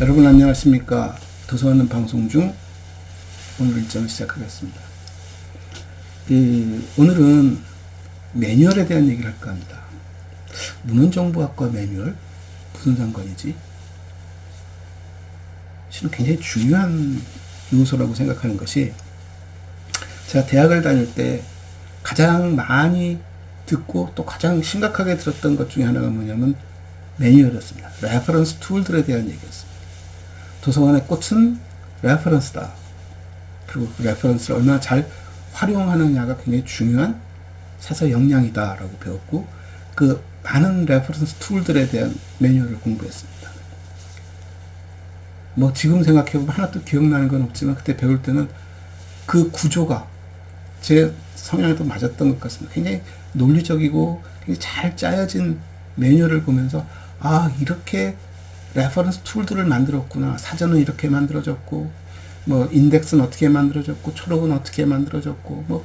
여러분 안녕하십니까. 도서관은 방송 중 오늘 일정을 시작하겠습니다. 오늘은 매뉴얼에 대한 얘기를 할까 합니다. 문헌정보학과 매뉴얼? 무슨 상관이지? 실은 굉장히 중요한 요소라고 생각하는 것이, 제가 대학을 다닐 때 가장 많이 듣고 또 가장 심각하게 들었던 것 중에 하나가 뭐냐면 매뉴얼이었습니다. 레퍼런스 툴들에 대한 얘기였습니다. 도서관의 꽃은 레퍼런스다. 그리고 그 레퍼런스를 얼마나 잘 활용하느냐가 굉장히 중요한 사서 역량이다 라고 배웠고, 그 많은 레퍼런스 툴들에 대한 매뉴얼을 공부했습니다. 뭐 지금 생각해보면 하나도 기억나는 건 없지만, 그때 배울 때는 그 구조가 제 성향에도 맞았던 것 같습니다. 굉장히 논리적이고 굉장히 잘 짜여진 매뉴얼을 보면서, 아, 이렇게 레퍼런스 툴들을 만들었구나. 사전은 이렇게 만들어졌고, 뭐 인덱스는 어떻게 만들어졌고, 초록은 어떻게 만들어졌고, 뭐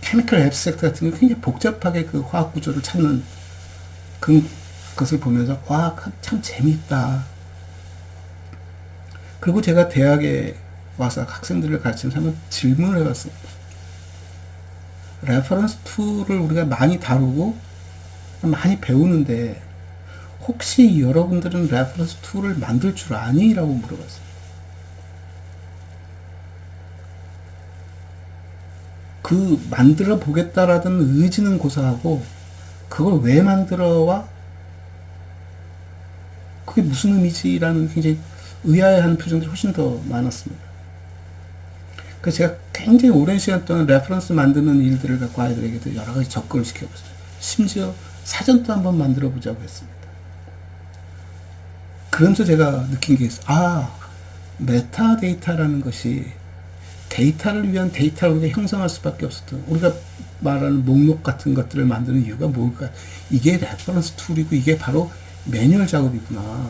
케미컬 앱스트랙트 같은 거 굉장히 복잡하게 그 화학 구조를 찾는 그것을 보면서, 와, 참 재미있다. 그리고 제가 대학에 와서 학생들을 가르치면서 한번 질문을 해봤습니다. 레퍼런스 툴을 우리가 많이 다루고 많이 배우는데, 혹시 여러분들은 레퍼런스 툴을 만들 줄 아니? 라고 물어봤어요. 그 만들어 보겠다라는 의지는 고사하고, 그걸 왜 만들어와? 그게 무슨 의미지라는 굉장히 의아해하는 표정들이 훨씬 더 많았습니다. 그래서 제가 굉장히 오랜 시간 동안 레퍼런스 만드는 일들을 갖고 아이들에게도 여러 가지 접근을 시켜봤어요. 심지어 사전도 한번 만들어 보자고 했습니다. 그러면서 제가 느낀 게 있어요. 아, 메타데이터라는 것이 데이터를 위한 데이터를 우리가 형성할 수밖에 없었던, 우리가 말하는 목록 같은 것들을 만드는 이유가 뭘까? 이게 레퍼런스 툴이고, 이게 바로 매뉴얼 작업이구나.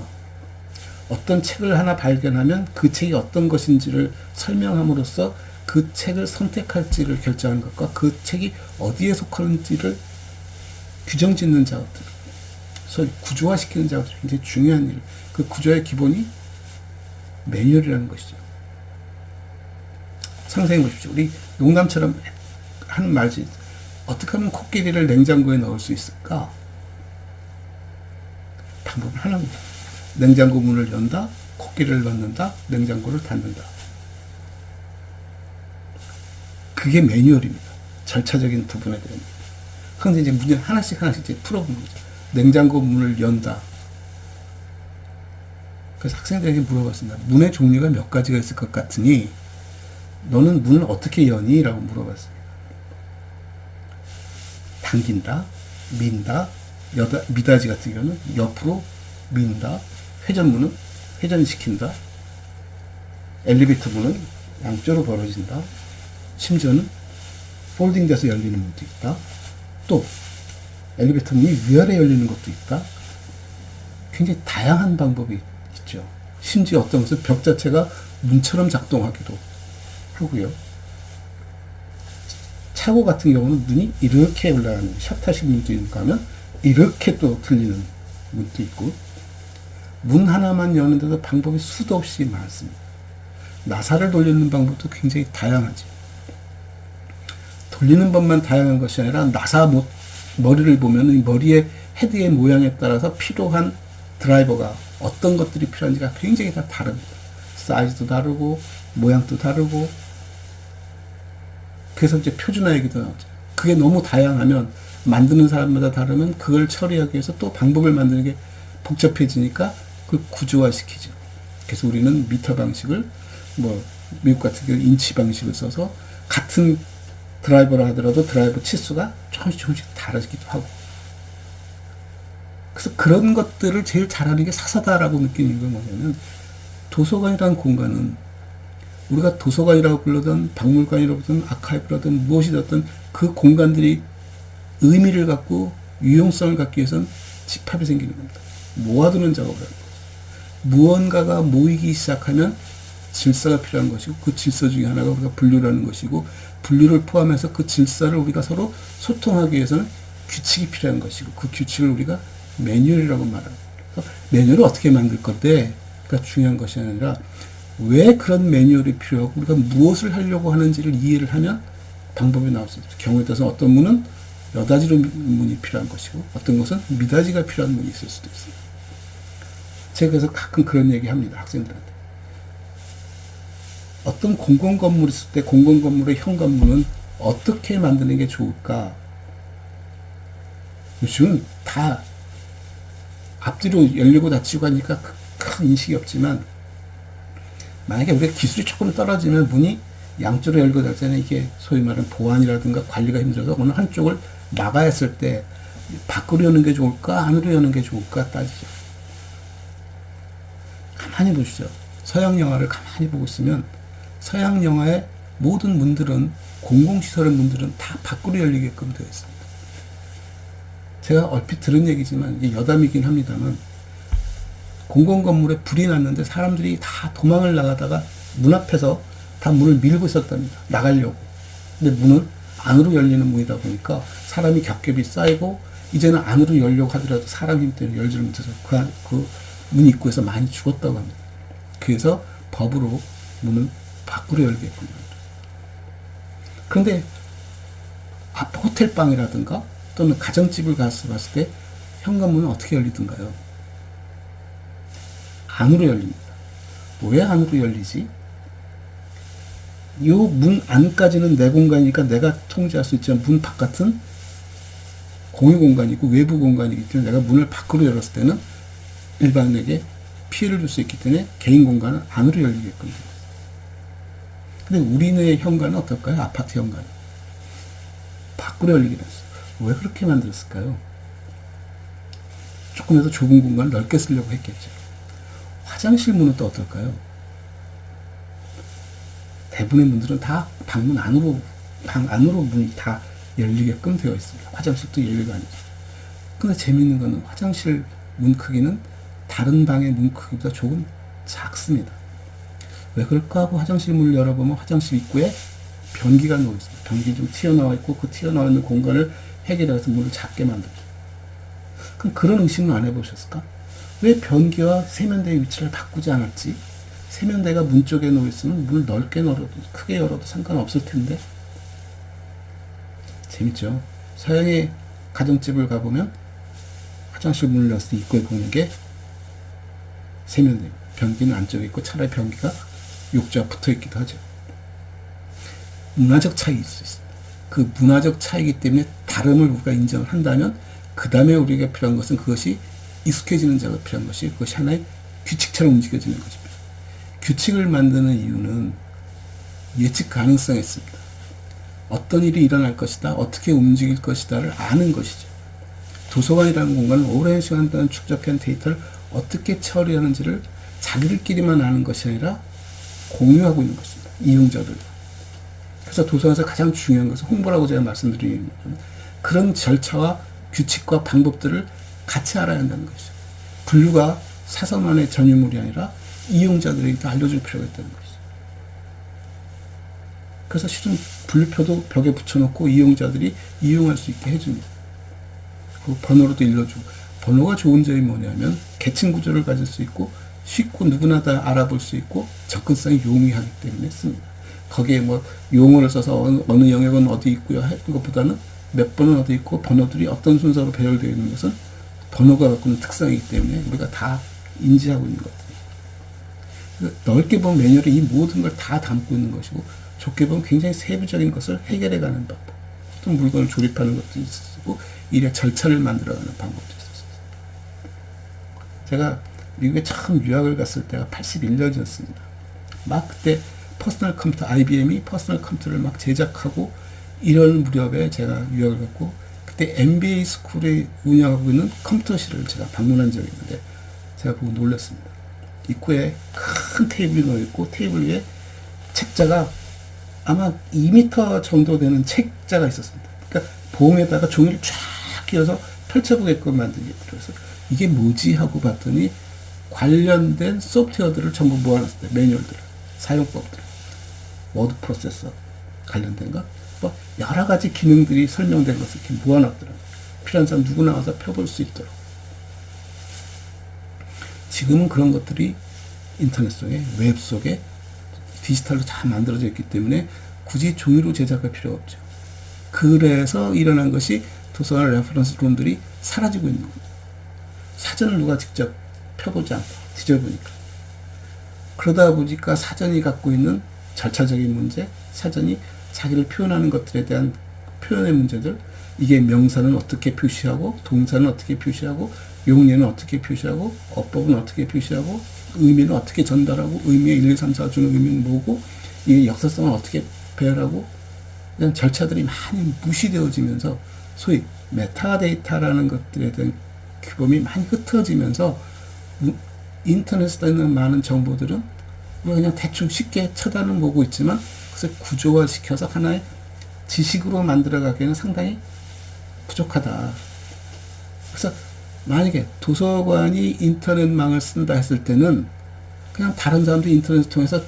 어떤 책을 하나 발견하면 그 책이 어떤 것인지를 설명함으로써 그 책을 선택할지를 결정하는 것과, 그 책이 어디에 속하는지를 규정 짓는 작업들, 소위 구조화시키는 작업들이 굉장히 중요한 일. 그 구조의 기본이 매뉴얼이라는 것이죠. 상상해 보십시오. 우리 농담처럼 하는 말지, 어떻게 하면 코끼리를 냉장고에 넣을 수 있을까? 방법은 하나입니다. 냉장고 문을 연다, 코끼리를 넣는다, 냉장고를 닫는다. 그게 매뉴얼입니다. 절차적인 부분에 대한. 그런데 이제 문제는 하나씩 이제 풀어보는 거죠. 냉장고 문을 연다. 그래서 학생들에게 물어봤습니다. 문의 종류가 몇 가지가 있을 것 같으니 너는 문을 어떻게 여니? 라고 물어봤습니다. 당긴다, 민다, 미닫이 같은 경우는 옆으로 민다, 회전문은 회전시킨다, 엘리베이터 문은 양쪽으로 벌어진다, 심지어는 폴딩돼서 열리는 문도 있다, 또 엘리베이터 문이 위아래 열리는 것도 있다. 굉장히 다양한 방법이 있죠. 심지어 어떤 것은 벽 자체가 문처럼 작동하기도 하고요. 차고 같은 경우는 문이 이렇게 올라가는 샤타식 문도 있는가 하면 이렇게 또 들리는 문도 있고, 문 하나만 여는데도 방법이 수도 없이 많습니다. 나사를 돌리는 방법도 굉장히 다양하죠. 돌리는 법만 다양한 것이 아니라, 나사 머리를 보면 머리의 헤드의 모양에 따라서 필요한 드라이버가 어떤 것들이 필요한지가 굉장히 다 다릅니다. 사이즈도 다르고 모양도 다르고, 그래서 이제 표준화 얘기도 나오죠. 그게 너무 다양하면, 만드는 사람마다 다르면 그걸 처리하기 위해서 또 방법을 만드는 게 복잡해지니까 그걸 구조화시키죠. 그래서 우리는 미터 방식을, 뭐 미국 같은 경우 인치 방식을 써서 같은 드라이버라 하더라도 드라이버 치수가 조금씩 다르기도 하고, 그래서 그런 것들을 제일 잘하는 게 사서다라고 느끼는 건 뭐냐면, 도서관이라는 공간은 우리가 도서관이라고 불러든 박물관이라고 불러든 아카이브라든 무엇이든 그 공간들이 의미를 갖고 유용성을 갖기 위해서는 집합이 생기는 겁니다. 모아두는 작업을 하는 거죠. 무언가가 모이기 시작하면 질서가 필요한 것이고, 그 질서 중에 하나가 우리가 분류라는 것이고, 분류를 포함해서 그 질서를 우리가 서로 소통하기 위해서는 규칙이 필요한 것이고, 그 규칙을 우리가 매뉴얼이라고 말합니다. 매뉴얼을 어떻게 만들 건데, 중요한 것이 아니라 왜 그런 매뉴얼이 필요하고 우리가 무엇을 하려고 하는지를 이해를 하면 방법이 나올 수 있습니다. 경우에 따라서 어떤 문은 여다지로 문이 필요한 것이고 어떤 것은 미닫이가 필요한 문이 있을 수도 있습니다. 제가 그래서 가끔 그런 얘기 합니다. 학생들한테. 어떤 공공건물이 있을 때 공공건물의 현관문은 어떻게 만드는 게 좋을까? 요즘은 다 앞뒤로 열리고 닫히고 하니까 큰 인식이 없지만 만약에 우리가 기술이 조금 떨어지면 문이 양쪽으로 열고 닫잖아요. 이게 소위 말하는 보안이라든가 관리가 힘들어서 어느 한쪽을 막아야 했을 때 밖으로 여는 게 좋을까? 안으로 여는 게 좋을까? 따지죠. 가만히 보시죠. 서양 영화를 가만히 보고 있으면 서양 영화의 모든 문들은 공공시설의 문들은 다 밖으로 열리게끔 되어 있습니다. 제가 얼핏 들은 얘기지만 이게 여담이긴 합니다만 공공건물에 불이 났는데 사람들이 다 도망을 나가다가 문 앞에서 다 문을 밀고 있었답니다. 나가려고. 근데 문은 안으로 열리는 문이다 보니까 사람이 겹겹이 쌓이고 이제는 안으로 열려고 하더라도 사람 힘 때문에 열지를 못해서 그 문 입구에서 많이 죽었다고 합니다. 그래서 법으로 문을 밖으로 열게끔 합니다. 그런데 앞 호텔방이라든가 또는 가정집을 가서 봤을 때 현관문은 어떻게 열리던가요? 안으로 열립니다. 왜 안으로 열리지? 이 문 안까지는 내 공간이니까 내가 통제할 수 있지만 문 바깥은 공유 공간이고 외부 공간이기 때문에 내가 문을 밖으로 열었을 때는 일반에게 피해를 줄 수 있기 때문에 개인 공간은 안으로 열리게끔 됩니다. 근데 우리네 현관은 어떨까요? 아파트 현관. 밖으로 열리게 됐어요. 왜 그렇게 만들었을까요? 조금이라도 좁은 공간을 넓게 쓰려고 했겠죠. 화장실 문은 또 어떨까요? 대부분의 문들은 다 방문 안으로, 방 안으로 문이 다 열리게끔 되어 있습니다. 화장실도 예외가 아니죠. 근데 재밌는 거는 화장실 문 크기는 다른 방의 문 크기보다 조금 작습니다. 왜 그럴까 하고 화장실 문을 열어보면 화장실 입구에 변기가 놓여 있습니다. 변기 좀 튀어나와 있고 그 튀어나와 있는 공간을 해결해서 문을 작게 만들죠. 그럼 그런 의심은 안 해보셨을까? 왜 변기와 세면대의 위치를 바꾸지 않았지? 세면대가 문 쪽에 놓여 있으면 문을 넓게 열어도 크게 열어도 상관없을 텐데. 재밌죠? 서양의 가정집을 가보면 화장실 문을 열었을 때 입구에 보는 게 세면대입니다. 변기는 안쪽에 있고 차라리 변기가 욕조와 붙어 있기도 하죠. 문화적 차이일 수 있습니다. 그 문화적 차이이기 때문에 다름을 우리가 인정을 한다면 그 다음에 우리가 필요한 것은 그것이 익숙해지는 작업이 필요한 것이 그것이 하나의 규칙처럼 움직여지는 것입니다. 규칙을 만드는 이유는 예측 가능성이 있습니다. 어떤 일이 일어날 것이다, 어떻게 움직일 것이다를 아는 것이죠. 도서관이라는 공간은 오랜 시간 동안 축적한 데이터를 어떻게 처리하는지를 자기들끼리만 아는 것이 아니라 공유하고 있는 것입니다. 이용자들. 그래서 도서관에서 가장 중요한 것은 홍보라고 제가 말씀드리는 거는 그런 절차와 규칙과 방법들을 같이 알아야 한다는 것이죠. 분류가 사서만의 전유물이 아니라 이용자들에게도 알려줄 필요가 있다는 것이죠. 그래서 실은 분류표도 벽에 붙여놓고 이용자들이 이용할 수 있게 해줍니다. 그 번호로도 일러주고 번호가 좋은 점이 뭐냐면 계층 구조를 가질 수 있고 쉽고 누구나 다 알아볼 수 있고 접근성이 용이하기 때문에 씁니다. 거기에 뭐 용어를 써서 어느 영역은 어디 있고요 하는 것보다는 몇 번은 어디 있고 번호들이 어떤 순서로 배열되어 있는 것은 번호가 갖고 있는 특성이기 때문에 우리가 다 인지하고 있는 것 같아요. 넓게 보면 매뉴얼이 이 모든 걸 다 담고 있는 것이고 좁게 보면 굉장히 세부적인 것을 해결해가는 방법. 어떤 물건을 조립하는 것도 있고 일의 절차를 만들어가는 방법도 있었어요. 제가 미국에 처음 유학을 갔을 때가 81년이었습니다. 막 그때 퍼스널 컴퓨터, IBM이 퍼스널 컴퓨터를 막 제작하고 이런 무렵에 제가 유학을 갔고 그때 MBA 스쿨에 운영하고 있는 컴퓨터실을 제가 방문한 적이 있는데 제가 보고 놀랐습니다. 입구에 큰 테이블이 놓여 있고 테이블 위에 책자가 아마 2m 정도 되는 책자가 있었습니다. 그러니까 봉에다가 종이를 쫙 끼워서 펼쳐보게끔 만들게 들어서 이게 뭐지 하고 봤더니 관련된 소프트웨어들을 전부 모아놨을 때 매뉴얼들을 사용법들을 워드 프로세서 관련된 거 뭐 여러 가지 기능들이 설명된 것을 이렇게 모아놨더라고요. 필요한 사람 누구나 와서 펴볼 수 있도록. 지금은 그런 것들이 인터넷 속에, 웹 속에 디지털로 다 만들어져 있기 때문에 굳이 종이로 제작할 필요가 없죠. 그래서 일어난 것이 도서관 레퍼런스 룸들이 사라지고 있는 거죠. 사전을 누가 직접 펴보지 않고 뒤져보니까. 그러다 보니까 사전이 갖고 있는 절차적인 문제, 사전이 자기를 표현하는 것들에 대한 표현의 문제들, 이게 명사는 어떻게 표시하고, 동사는 어떻게 표시하고, 용례는 어떻게 표시하고, 어법은 어떻게 표시하고, 의미는 어떻게 전달하고, 의미의 1, 2, 3, 4 주는 의미는 뭐고, 이 역사성을 어떻게 배열하고, 이런 절차들이 많이 무시되어지면서 소위 메타데이터라는 것들에 대한 규범이 많이 흩어지면서 인터넷에 있는 많은 정보들은 우리가 그냥 대충 쉽게 쳐다는 보고 있지만 그것을 구조화시켜서 하나의 지식으로 만들어가기에는 상당히 부족하다. 그래서 만약에 도서관이 인터넷망을 쓴다 했을 때는 그냥 다른 사람도 인터넷을 통해서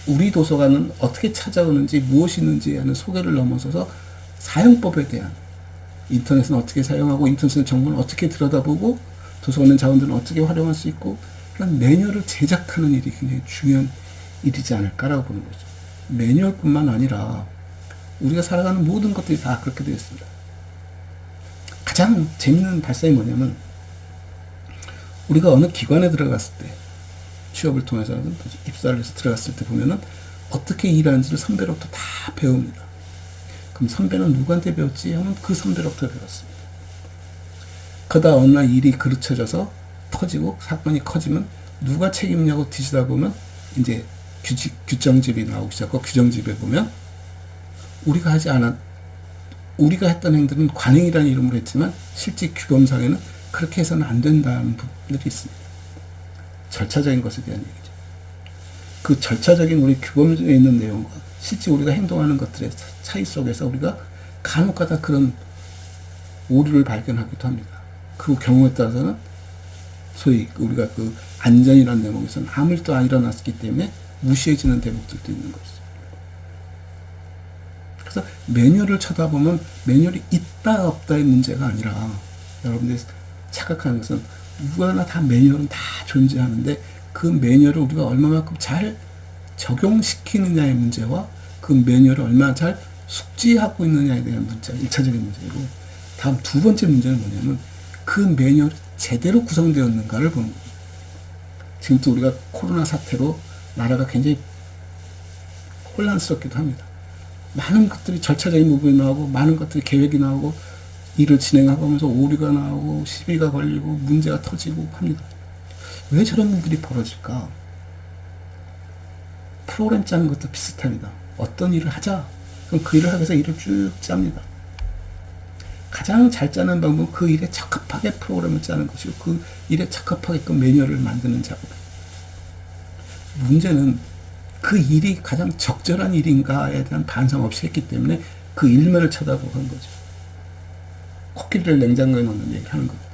우리 도서관은 어떻게 찾아오는지 무엇이 있는지 하는 소개를 넘어서서 사용법에 대한 인터넷은 어떻게 사용하고 인터넷 정보는 어떻게 들여다보고 도서관의 자원들은 어떻게 활용할 수 있고 그런 매뉴얼을 제작하는 일이 굉장히 중요한 일이지 않을까라고 보는 거죠. 매뉴얼뿐만 아니라 우리가 살아가는 모든 것들이 다 그렇게 되어 있습니다. 가장 재밌는 발상이 뭐냐면 우리가 어느 기관에 들어갔을 때 취업을 통해서는 입사를 해서 들어갔을 때 보면은 어떻게 일하는지를 선배로부터 다 배웁니다. 그럼 선배는 누구한테 배웠지? 하면 그 선배로부터 배웠습니다. 그러다 어느 날 일이 그르쳐져서 터지고 사건이 커지면 누가 책임냐고 뒤지다 보면 이제 규정집이 나오기 시작하고 규정집에 보면 우리가 우리가 했던 행동은 관행이라는 이름으로 했지만 실제 규범상에는 그렇게 해서는 안 된다는 부분들이 있습니다. 절차적인 것에 대한 얘기죠. 그 절차적인 우리 규범에 있는 내용과 실제 우리가 행동하는 것들의 차이 속에서 우리가 간혹가다 그런 오류를 발견하기도 합니다. 그 경우에 따라서는 소위 우리가 그 안전이라는 대목에서는 아무 일도 안 일어났기 때문에 무시해지는 대목들도 있는 것이죠. 그래서 매뉴얼을 쳐다보면 매뉴얼이 있다 없다의 문제가 아니라 여러분들이 착각하는 것은 누구나 다 매뉴얼은 다 존재하는데 그 매뉴얼을 우리가 얼마만큼 잘 적용시키느냐의 문제와 그 매뉴얼을 얼마나 잘 숙지하고 있느냐에 대한 문제가 1차적인 문제이고 다음 두 번째 문제는 뭐냐면 그 매뉴얼이 제대로 구성되었는가를 보는 겁니다. 지금 또 우리가 코로나 사태로 나라가 굉장히 혼란스럽기도 합니다. 많은 것들이 절차적인 부분이 나오고 많은 것들이 계획이 나오고 일을 진행하고 하면서 오류가 나오고 시비가 걸리고 문제가 터지고 합니다. 왜 저런 일들이 벌어질까? 프로그램 짜는 것도 비슷합니다. 어떤 일을 하자. 그럼 그 일을 하기 위해서 일을 쭉 짭니다. 가장 잘 짜는 방법은 그 일에 적합하게 프로그램을 짜는 것이고 그 일에 적합하게끔 매뉴얼을 만드는 작업입니다. 문제는 그 일이 가장 적절한 일인가에 대한 반성 없이 했기 때문에 그 일면을 쳐다보고 한 거죠. 코끼리를 냉장고에 넣는 얘기를 하는 겁니다.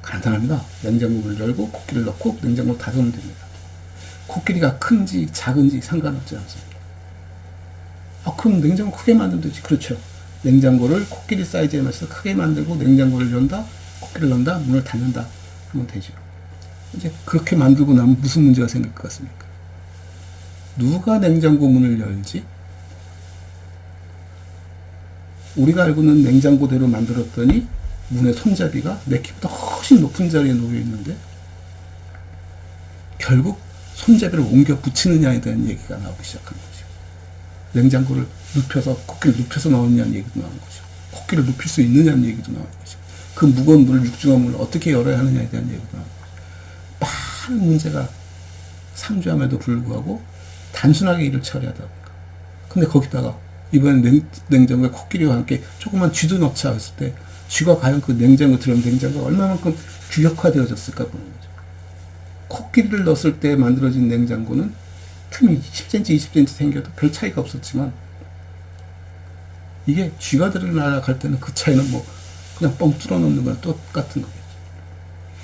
간단합니다. 냉장고 문을 열고 코끼리를 넣고 냉장고를 닫으면 됩니다. 코끼리가 큰지 작은지 상관없지 않습니다. 그럼 냉장고 크게 만들면 되지. 그렇죠. 냉장고를 코끼리 사이즈에 맞춰서 크게 만들고 냉장고를 연다, 코끼리를 넣는다, 문을 닫는다 하면 되죠. 이제 그렇게 만들고 나면 무슨 문제가 생길 것 같습니까? 누가 냉장고 문을 열지? 우리가 알고 있는 냉장고대로 만들었더니 문의 손잡이가 내 키보다 훨씬 높은 자리에 놓여 있는데 결국 손잡이를 옮겨 붙이느냐에 대한 얘기가 나오기 시작한 거죠. 냉장고를 눕혀서 코끼리를 눕혀서 넣느냐는 얘기도 나오는 거죠. 코끼리를 눕힐 수 있느냐는 얘기도 나오는 거죠. 그 무거운 물을 육중한 물을 어떻게 열어야 하느냐에 대한 얘기도 나오는 거죠. 많은 문제가 상주함에도 불구하고 단순하게 일을 처리하다 보니까 근데 거기다가 이번엔 냉장고에 코끼리와 함께 조그만 쥐도 넣자 했을 때 쥐가 과연 그 냉장고 들어온 냉장고가 얼마만큼 규격화되어졌을까 보는 거죠. 코끼리를 넣었을 때 만들어진 냉장고는 틈이 10cm, 20cm 생겨도 별 차이가 없었지만 이게 쥐가 들어나갈 때는 그 차이는 뭐 그냥 뻥 뚫어 놓는 거랑 똑같은 거겠죠.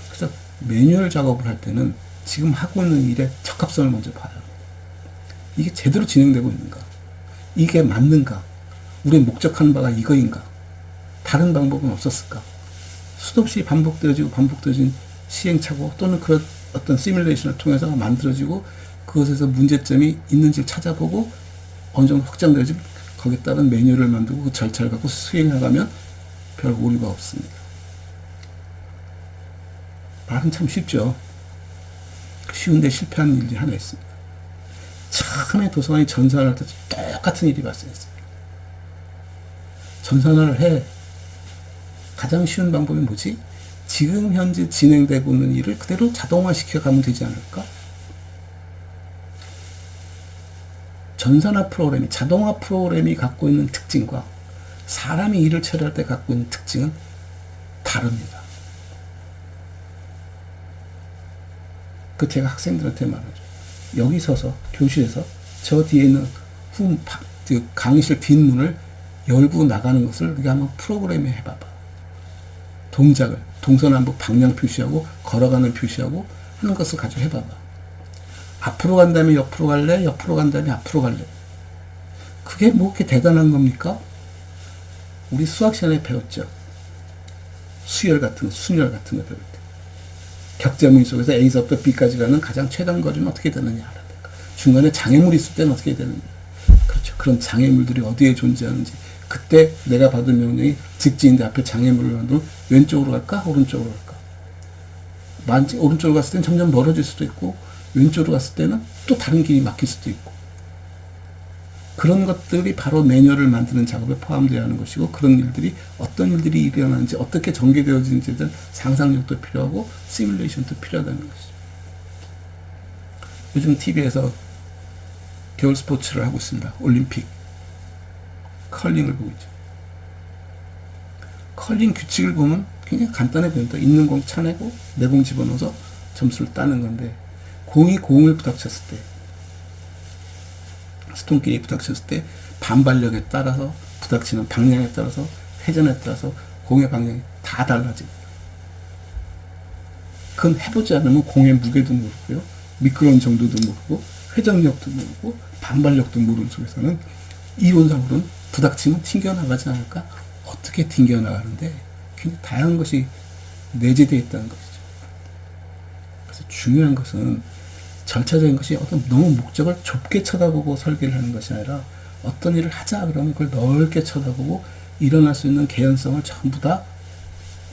그래서 매뉴얼 작업을 할 때는 지금 하고 있는 일의 적합성을 먼저 봐야 합니다. 이게 제대로 진행되고 있는가? 이게 맞는가? 우리의 목적하는 바가 이거인가? 다른 방법은 없었을까? 수도 없이 반복되어진 시행착오 또는 어떤 시뮬레이션을 통해서 만들어지고 그것에서 문제점이 있는지를 찾아보고 어느 정도 확장되지 거기에 따른 매뉴얼을 만들고 그 절차를 갖고 수행해가면 별 오류가 없습니다. 말은 참 쉽죠. 쉬운데 실패하는 일이 하나 있습니다. 처음에 도서관이 전산할 때 똑같은 일이 발생했어요. 전산화를 해. 가장 쉬운 방법이 뭐지? 지금 현재 진행되고 있는 일을 그대로 자동화시켜 가면 되지 않을까? 전산화 프로그램이, 자동화 프로그램이 갖고 있는 특징과 사람이 일을 처리할 때 갖고 있는 특징은 다릅니다. 그 제가 학생들한테 말하죠. 여기 서서 교실에서 저 뒤에 있는 강의실 뒷문을 열고 나가는 것을 우리가 한번 프로그램에 해봐봐. 동작을 동서남북 방향 표시하고 걸어가는 표시하고 하는 것을 가지고 해봐봐. 앞으로 간 다음에 옆으로 갈래? 옆으로 간 다음에 앞으로 갈래? 그게 뭐 그렇게 대단한 겁니까? 우리 수학 시간에 배웠죠. 수열 같은 거, 순열 같은 거 배울 때. 격자무늬 속에서 A서부터 B까지 가는 가장 최단 거리는 어떻게 되느냐. 중간에 장애물이 있을 때는 어떻게 되느냐. 그렇죠. 그런 장애물들이 어디에 존재하는지. 그때 내가 받은 명령이 직진인데 앞에 장애물을 만들면 왼쪽으로 갈까? 오른쪽으로 갈까? 오른쪽으로 갔을 때는 점점 멀어질 수도 있고 왼쪽으로 갔을 때는 또 다른 길이 막힐 수도 있고 그런 것들이 바로 매뉴얼을 만드는 작업에 포함되어야 하는 것이고 그런 일들이 어떤 일들이 일어나는지 어떻게 전개되어지는지에 대한 상상력도 필요하고 시뮬레이션도 필요하다는 것이죠. 요즘 TV에서 겨울 스포츠를 하고 있습니다. 올림픽 컬링을 보고 있죠. 컬링 규칙을 보면 굉장히 간단해 보입니다. 있는 공 차내고 내 공 집어넣어서 점수를 따는 건데 공이 공을 부닥쳤을 때 스톤끼리 부닥쳤을 때 반발력에 따라서 부닥치는 방향에 따라서 회전에 따라서 공의 방향이 다 달라집니다. 그건 해보지 않으면 공의 무게도 모르고요. 미끄러운 정도도 모르고 회전력도 모르고 반발력도 모르는 속에서는 이론상으로는 부닥치면 튕겨나가지 않을까? 어떻게 튕겨나가는데 굉장히 다양한 것이 내재되어 있다는 것이죠. 그래서 중요한 것은 절차적인 것이 어떤 너무 목적을 좁게 쳐다보고 설계를 하는 것이 아니라 어떤 일을 하자 그러면 그걸 넓게 쳐다보고 일어날 수 있는 개연성을 전부 다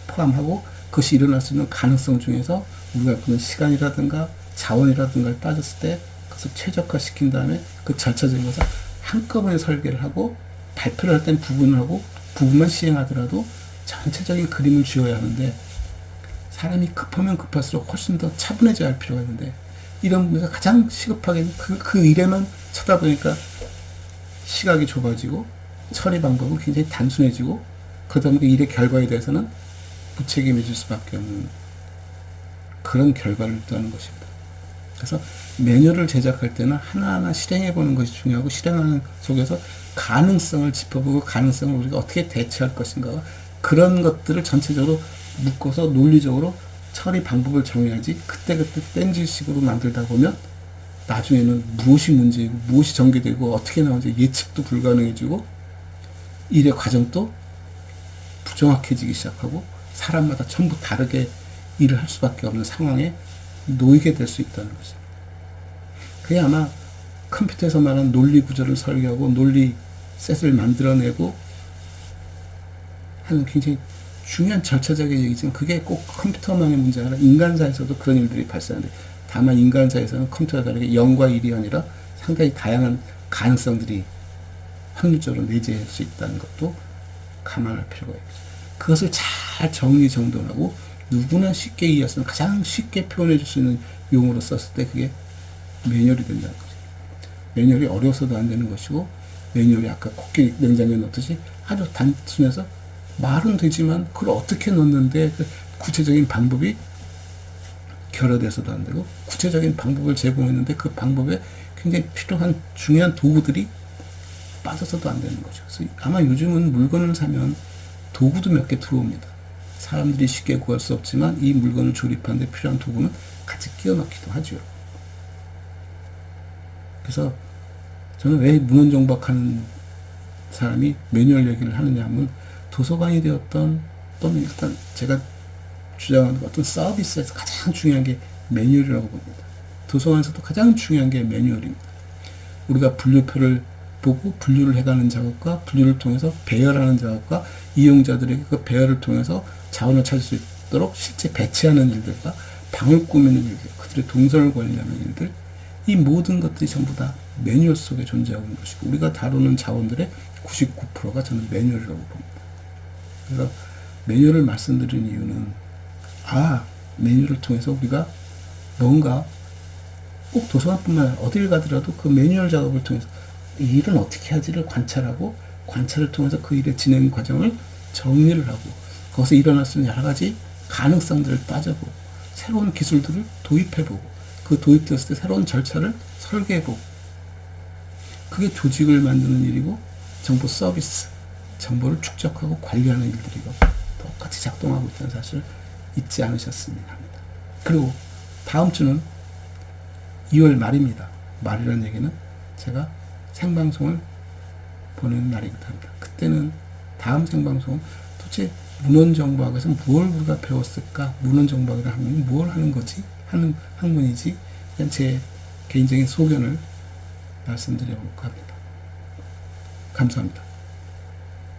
포함하고 그것이 일어날 수 있는 가능성 중에서 우리가 그런 시간이라든가 자원이라든가를 따졌을 때 그것을 최적화시킨 다음에 그 절차적인 것을 한꺼번에 설계를 하고 발표를 할 땐 부분을 하고 부분만 시행하더라도 전체적인 그림을 쥐어야 하는데 사람이 급하면 급할수록 훨씬 더 차분해져야 할 필요가 있는데 이런 부분에서 가장 시급하게 그 일에만 쳐다보니까 시각이 좁아지고 처리 방법은 굉장히 단순해지고 그러다 보니까 일의 결과에 대해서는 무책임해질 수밖에 없는 그런 결과를 따는 것입니다. 그래서 매뉴얼을 제작할 때는 하나하나 실행해 보는 것이 중요하고 실행하는 속에서 가능성을 짚어보고 가능성을 우리가 어떻게 대처할 것인가 그런 것들을 전체적으로 묶어서 논리적으로 처리 방법을 정해야지 그때그때 땡질식으로 만들다 보면 나중에는 무엇이 문제이고 무엇이 전개되고 어떻게 나오는지 예측도 불가능해지고 일의 과정도 부정확해지기 시작하고 사람마다 전부 다르게 일을 할 수밖에 없는 상황에 놓이게 될 수 있다는 것입니다. 그게 아마 컴퓨터에서 말하는 논리 구조를 설계하고 논리 셋을 만들어내고 하는 굉장히 중요한 절차적인 얘기지만 그게 꼭 컴퓨터만의 문제가 아니라 인간사에서도 그런 일들이 발생하는데 다만 인간사에서는 컴퓨터와 다르게 0과 1이 아니라 상당히 다양한 가능성들이 확률적으로 내재할 수 있다는 것도 감안할 필요가 있죠. 그것을 잘 정리정돈하고 누구나 쉽게 이해할 수 있는 가장 쉽게 표현해 줄 수 있는 용어로 썼을 때 그게 매뉴얼이 된다는 거죠. 매뉴얼이 어려워서도 안 되는 것이고 매뉴얼이 아까 코끼리 냉장고에 넣듯이 아주 단순해서 말은 되지만 그걸 어떻게 넣는데 그 구체적인 방법이 결여돼서도 안 되고 구체적인 방법을 제공했는데 그 방법에 굉장히 필요한 중요한 도구들이 빠져서도 안 되는 거죠. 그래서 아마 요즘은 물건을 사면 도구도 몇 개 들어옵니다. 사람들이 쉽게 구할 수 없지만 이 물건을 조립하는 데 필요한 도구는 같이 끼워 넣기도 하죠. 그래서 저는 왜 문헌정박하는 사람이 매뉴얼 얘기를 하느냐 하면 도서관이 되었던 또는 일단 제가 주장하는 어떤 서비스에서 가장 중요한 게 매뉴얼이라고 봅니다. 도서관에서도 가장 중요한 게 매뉴얼입니다. 우리가 분류표를 보고 분류를 해가는 작업과 분류를 통해서 배열하는 작업과 이용자들에게 그 배열을 통해서 자원을 찾을 수 있도록 실제 배치하는 일들과 방을 꾸미는 일들, 그들의 동선을 관리하는 일들, 이 모든 것들이 전부 다 매뉴얼 속에 존재하고 있는 것이고, 우리가 다루는 자원들의 99%가 저는 매뉴얼이라고 봅니다. 그래서 매뉴얼을 말씀드리는 이유는, 매뉴얼을 통해서 우리가 뭔가 꼭 도서관뿐만 아니라 어딜 가더라도 그 매뉴얼 작업을 통해서 이 일은 어떻게 하지를 관찰하고, 관찰을 통해서 그 일의 진행 과정을 정리를 하고, 거기서 일어날 수 있는 여러 가지 가능성들을 따져보고, 새로운 기술들을 도입해보고, 그 도입되었을 때 새로운 절차를 설계해보고, 그게 조직을 만드는 일이고, 정보 서비스, 정보를 축적하고 관리하는 일들이고 똑같이 작동하고 있다는 사실을 잊지 않으셨으면 합니다. 그리고 다음 주는 2월 말입니다. 말이라는 얘기는 제가 생방송을 보내는 날이기도 합니다. 그때는 다음 생방송은 도대체 문헌정보학에서 뭘 우리가 배웠을까? 문헌정보학이라는 학문이 뭘 하는 거지? 하는 학문이지? 그냥 제 개인적인 소견을 말씀드려볼까 합니다. 감사합니다.